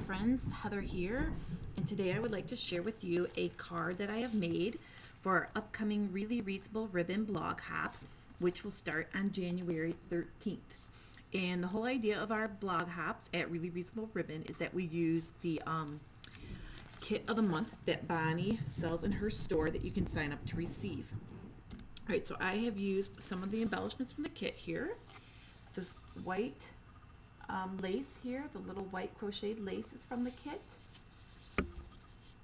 friends, Heather here, and today I would like to share with you a card that I have made for our upcoming Really Reasonable Ribbon blog hop, which will start on January 13th. And the whole idea of our blog hops at Really Reasonable Ribbon is that we use the kit of the month that Bonnie sells in her store that you can sign up to receive. All right, so I have used some of the embellishments from the kit here. This white lace here, the little white crocheted lace is from the kit.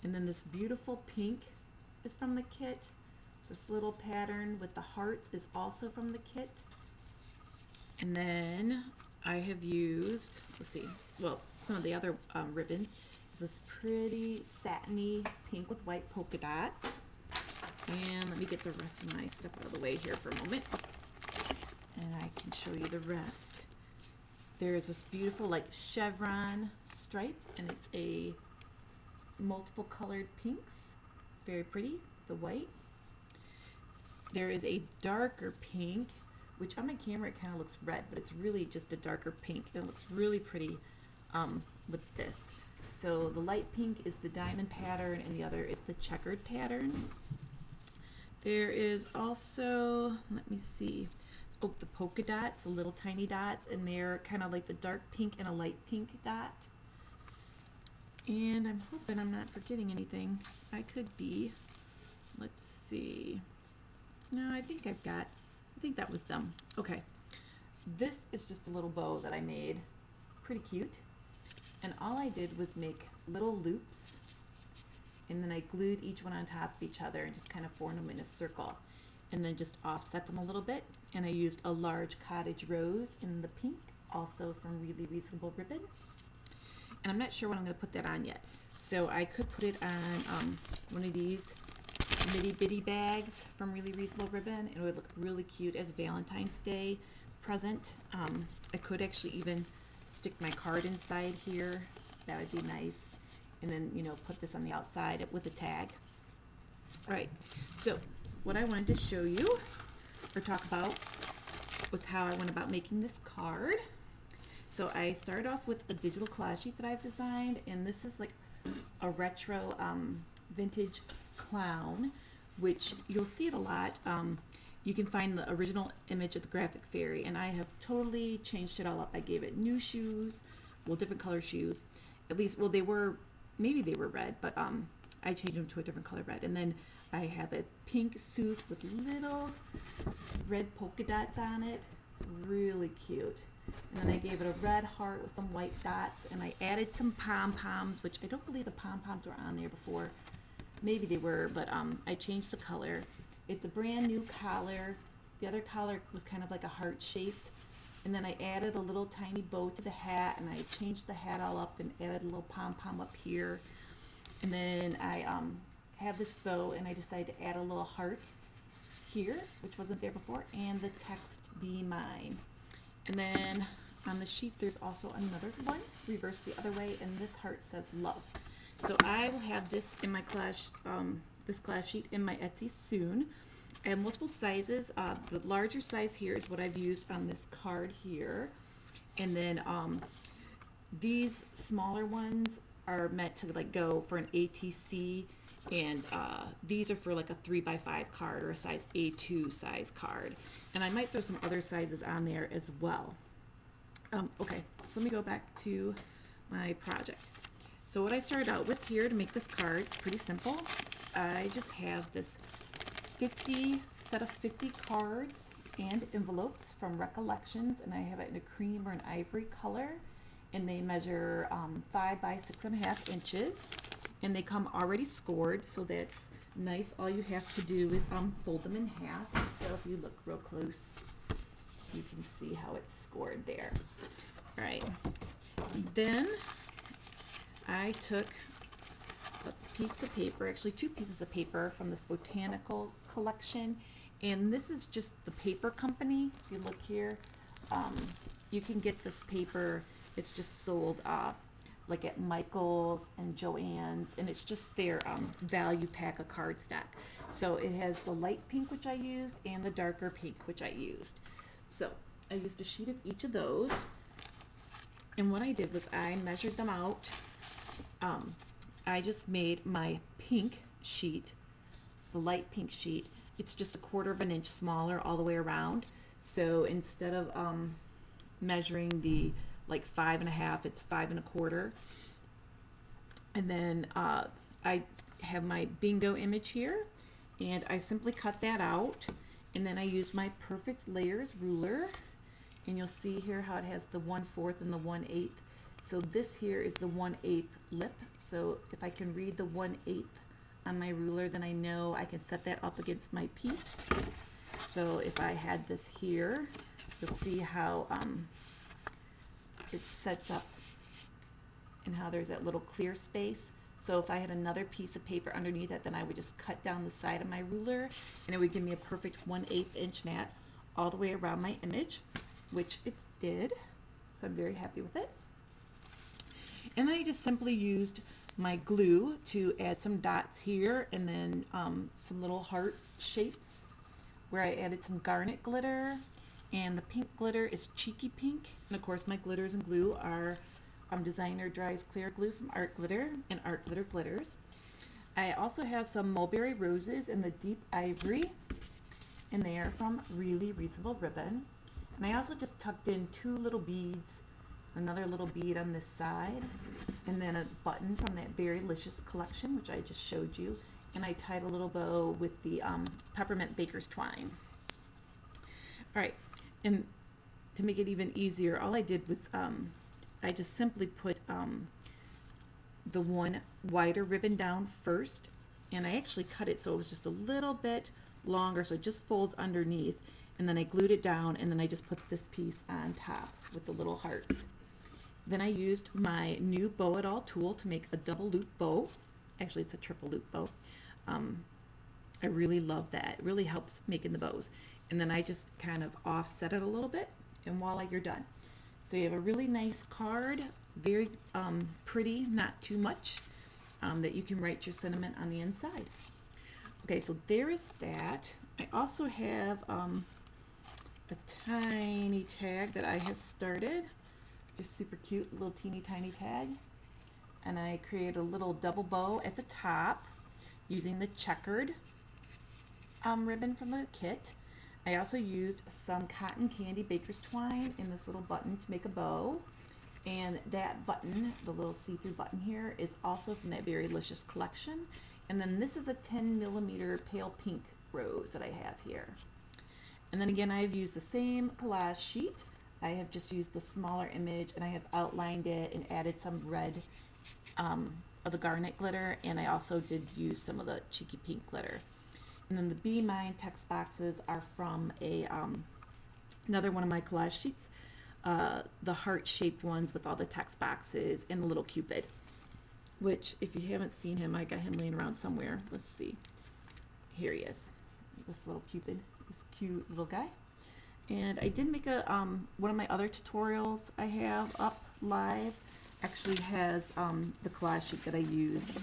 And then this beautiful pink is from the kit. This little pattern with the hearts is also from the kit. And then I have used, some of the other ribbons. Is this pretty satiny pink with white polka dots. And let me get the rest of my stuff out of the way here for a moment. And I can show you the rest. There's this beautiful like chevron stripe, and it's a multiple colored pinks. It's very pretty, the white. There is a darker pink, which on my camera it kind of looks red, but it's really just a darker pink. It looks really pretty with this. So the light pink is the diamond pattern, and the other is the checkered pattern. There is also, let me see, the polka dots, the little tiny dots, and they're kind of like the dark pink and a light pink dot. And I'm hoping I'm not forgetting anything. I could be. Let's see. No, I think that was them. Okay. This is just a little bow that I made. Pretty cute. And all I did was make little loops, and then I glued each one on top of each other and just kind of formed them in a circle, and then just offset them a little bit. And I used a large cottage rose in the pink, also from Really Reasonable Ribbon. And I'm not sure when I'm going to put that on yet. So I could put it on one of these itty bitty bags from Really Reasonable Ribbon, and it would look really cute as a Valentine's Day present. I could actually even stick my card inside here. That would be nice. And then, put this on the outside with a tag. All right, so what I wanted to show you or talk about was how I went about making this card. So I started off with a digital collage sheet that I've designed, and this is like a retro vintage clown, which you'll see it a lot. You can find the original image at the graphic fairy, and I have totally changed it all up. I gave it new shoes, different color shoes. At least, maybe they were red, but I changed them to a different color red. And then I have a pink suit with little red polka dots on it. It's really cute. And then I gave it a red heart with some white dots, and I added some pom-poms, which I don't believe the pom-poms were on there before. Maybe they were, but I changed the color. It's a brand new collar. The other collar was kind of like a heart-shaped. And then I added a little tiny bow to the hat, and I changed the hat all up and added a little pom-pom up here. And then I have this bow, and I decided to add a little heart here, which wasn't there before, and the text "Be Mine." And then on the sheet there's also another one reversed the other way, and this heart says "Love." So I will have this in my collage, this collage sheet in my Etsy soon. I have multiple sizes. The larger size here is what I've used on this card here, and then these smaller ones are meant to go for an ATC, and these are for like a 3x5 card or a size A2 size card. And I might throw some other sizes on there as well. Okay, so let me go back to my project. So what I started out with here to make this card is pretty simple. I just have this set of 50 cards and envelopes from Recollections, and I have it in a cream or an ivory color, and they measure 5 by 6.5 inches, and they come already scored, so that's nice. All you have to do is fold them in half. So if you look real close, you can see how it's scored there. All right, then I took a piece of paper, actually 2 pieces of paper from this botanical collection, and this is just the paper company. If you look here, you can get this paper. It's just sold like at Michael's and Joann's, and it's just their value pack of cardstock. So it has the light pink, which I used, and the darker pink, which I used. So I used a sheet of each of those, and what I did was I measured them out I just made my pink sheet, the light pink sheet. It's just 1/4 of an inch smaller all the way around. So instead of measuring the like 5.5, it's 5 1/4. And then I have my bingo image here, and I simply cut that out, and then I used my perfect layers ruler, and you'll see here how it has the 1/4 and the 1/8. So this here is the 1/8 lip. So if I can read the 1/8 on my ruler, then I know I can set that up against my piece. So if I had this here, you'll see how it sets up and how there's that little clear space. So if I had another piece of paper underneath it, then I would just cut down the side of my ruler, and it would give me a perfect 1/8 inch mat all the way around my image, which it did. So I'm very happy with it. And then I just simply used my glue to add some dots here, and then some little hearts shapes where I added some garnet glitter, and the pink glitter is Cheeky Pink. And of course my glitters and glue are Designer Dries Clear Glue from Art Glitter and Art Glitter Glitters. I also have some mulberry roses in the deep ivory, and they are from Really Reasonable Ribbon. And I also just tucked in 2 little beads, another little bead on this side, and then a button from that Berrylicious collection, which I just showed you. And I tied a little bow with the peppermint baker's twine. All right, and to make it even easier, all I did was I just simply put the one wider ribbon down first, and I actually cut it so it was just a little bit longer, so it just folds underneath, and then I glued it down, and then I just put this piece on top with the little hearts. Then I used my new Bow It All tool to make a double loop bow. Actually, it's a triple loop bow. I really love that. It really helps making the bows. And then I just kind of offset it a little bit, and voila, you're done. So you have a really nice card, very pretty, not too much, that you can write your sentiment on the inside. Okay, so there is that. I also have a tiny tag that I have started, just super cute, little teeny tiny tag. And I created a little double bow at the top using the checkered ribbon from the kit. I also used some cotton candy baker's twine in this little button to make a bow. And that button, the little see-through button here, is also from that Berrylicious collection. And then this is a 10mm pale pink rose that I have here. And then again, I've used the same collage sheet. I have just used the smaller image, and I have outlined it and added some red of the garnet glitter, and I also did use some of the Cheeky Pink glitter. And then the Be Mine text boxes are from another one of my collage sheets, the heart-shaped ones with all the text boxes and the little Cupid, which if you haven't seen him, I got him laying around somewhere. Let's see. Here he is, this little Cupid, this cute little guy. And I did make a one of my other tutorials I have up live actually has the collage sheet that I used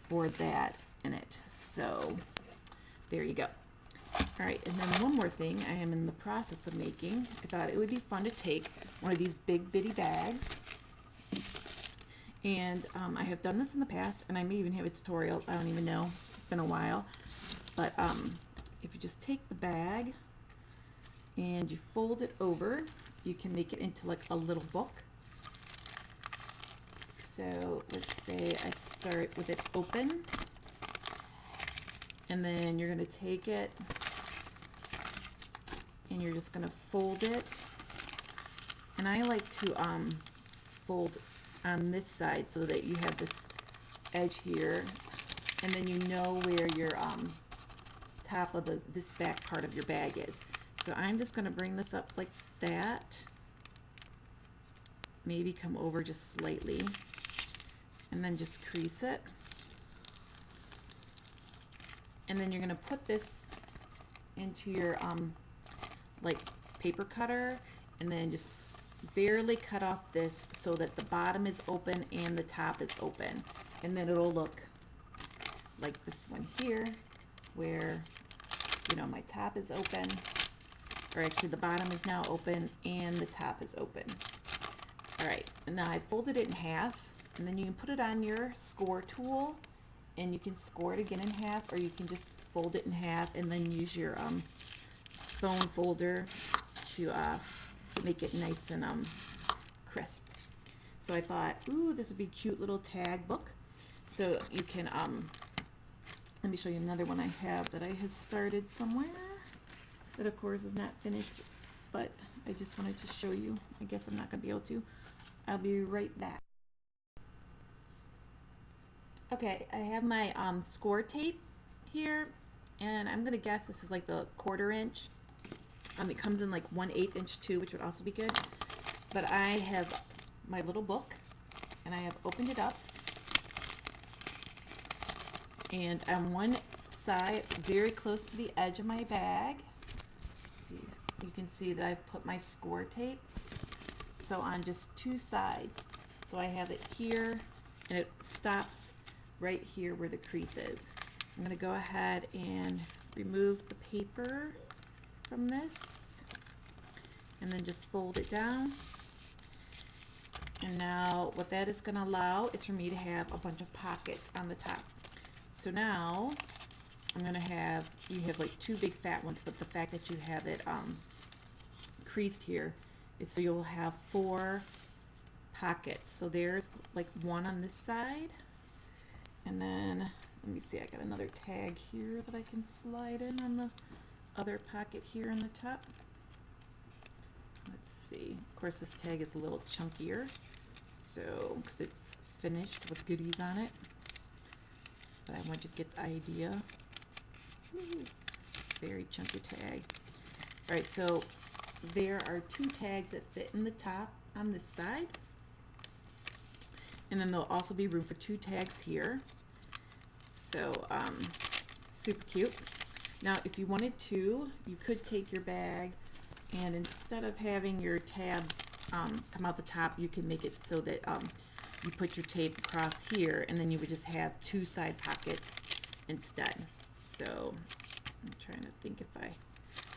for that in it. So there you go. All right, and then one more thing I am in the process of making. I thought it would be fun to take one of these big bitty bags, and I have done this in the past, and I may even have a tutorial. I don't even know. It's been a while. But if you just take the bag and you fold it over, you can make it into like a little book. So let's say I start with it open, and then you're going to take it and you're just going to fold it. And I like to fold on this side so that you have this edge here, and then you know where your top of this back part of your bag is. So I'm just going to bring this up like that, maybe come over just slightly, and then just crease it. And then you're going to put this into your like paper cutter, and then just barely cut off this so that the bottom is open and the top is open, and then it'll look like this one here, where you know my top is open, or actually the bottom is now open and the top is open. All right, and now I folded it in half, And then you can put it on your score tool, and you can score it again in half, or you can just fold it in half and then use your bone folder to make it nice and crisp. So I thought, ooh, this would be a cute little tag book. So you can, let me show you another one I have that I have started somewhere that of course is not finished, but I just wanted to show you. I guess I'm not gonna be able to. I'll be right back. Okay, I have my score tape here, and I'm gonna guess this is like the 1/4 inch. It comes in like 1/8 inch too, which would also be good. But I have my little book, and I have opened it up, and on one side, very close to the edge of my bag, you can see that I've put my score tape. So on just 2 sides. So I have it here, and it stops right here where the crease is. I'm going to go ahead and remove the paper from this, and then just fold it down. And now what that is going to allow is for me to have a bunch of pockets on the top. So now I'm going to have, you have like 2 big fat ones, but the fact that you have it creased here is so you'll have 4 pockets. So there's like 1 on this side, and then let me see, I got another tag here that I can slide in on the other pocket here on the top. Let's see, of course this tag is a little chunkier, so because it's finished with goodies on it, but I want you to get the idea. Ooh, very chunky tag. All right, so there are 2 tags that fit in the top on this side, and then there'll also be room for 2 tags here. So super cute. Now if you wanted to, you could take your bag, and instead of having your tabs come out the top, you can make it so that you put your tape across here, and then you would just have 2 side pockets instead. So I'm trying to think if I,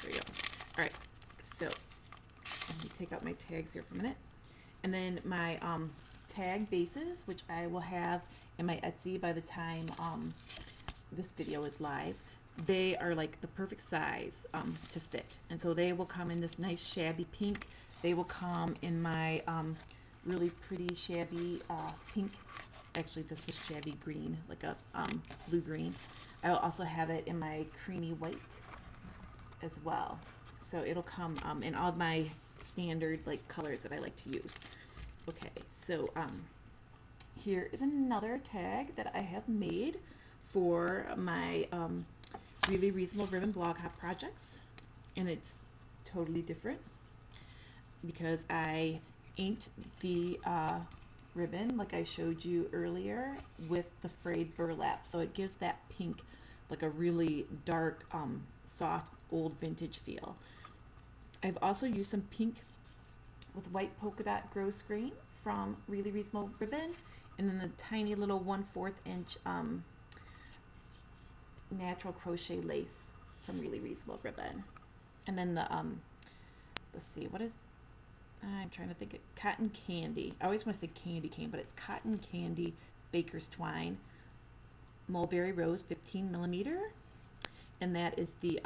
there you go. All right, so let me take out my tags here for a minute. And then my tag bases, which I will have in my Etsy by the time this video is live, they are like the perfect size to fit. And so they will come in this nice shabby pink. They will come in my really pretty shabby pink. Actually, this was shabby green, like a blue green. I will also have it in my creamy white as well. So it'll come in all my standard like colors that I like to use. Okay, so here is another tag that I have made for my Really Reasonable Ribbon Blog Hop projects, and it's totally different because I inked the ribbon like I showed you earlier with the frayed burlap, so it gives that pink like a really dark soft old vintage feel. I've also used some pink with white polka dot gross grain from Really Reasonable Ribbon, and then the tiny little 1/4 inch natural crochet lace from Really Reasonable Ribbon. And then the let's see, what is, I'm trying to think, of cotton candy. I always want to say candy cane, but it's cotton candy baker's twine mulberry rose 15mm, and that is the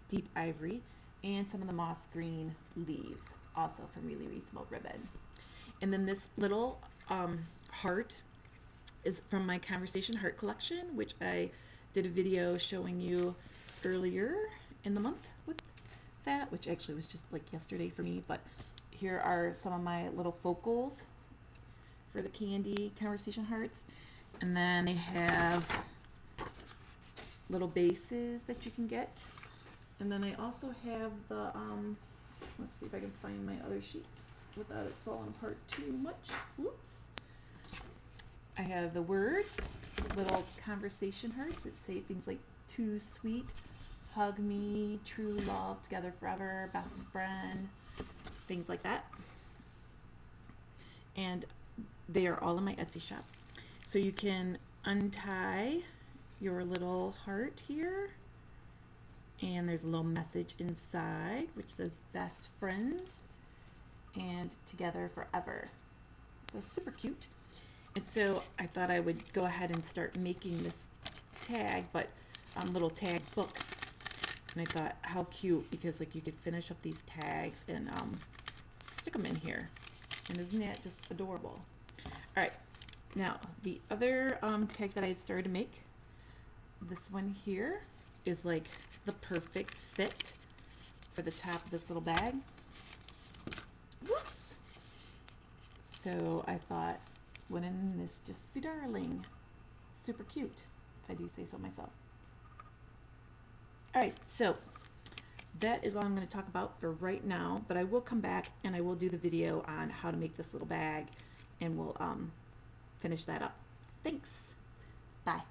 deep ivory, and some of the moss green leaves also from Really Reasonable Ribbon. And then this little heart is from my Conversation Heart collection, which I did a video showing you earlier in the month with that, which actually was just like yesterday for me. But here are some of my little focals for the candy Conversation Hearts. And then they have little bases that you can get. And then I also have the, let's see if I can find my other sheet without it falling apart too much. Whoops. I have the words, little conversation hearts that say things like too sweet, hug me, true love, together forever, best friend, things like that. And they are all in my Etsy shop. So you can untie your little heart here, and there's a little message inside which says best friends and together forever. So super cute. And so I thought I would go ahead and start making this tag, but little tag book. And I thought, how cute, because like you could finish up these tags and stick them in here. And isn't that just adorable? All right, now the other tag that I had started to make, this one here is like the perfect fit for the top of this little bag. Whoops. So I thought, wouldn't this just be darling? Super cute, if I do say so myself. All right, so that is all I'm going to talk about for right now, but I will come back and I will do the video on how to make this little bag, and we'll finish that up. Thanks. Bye.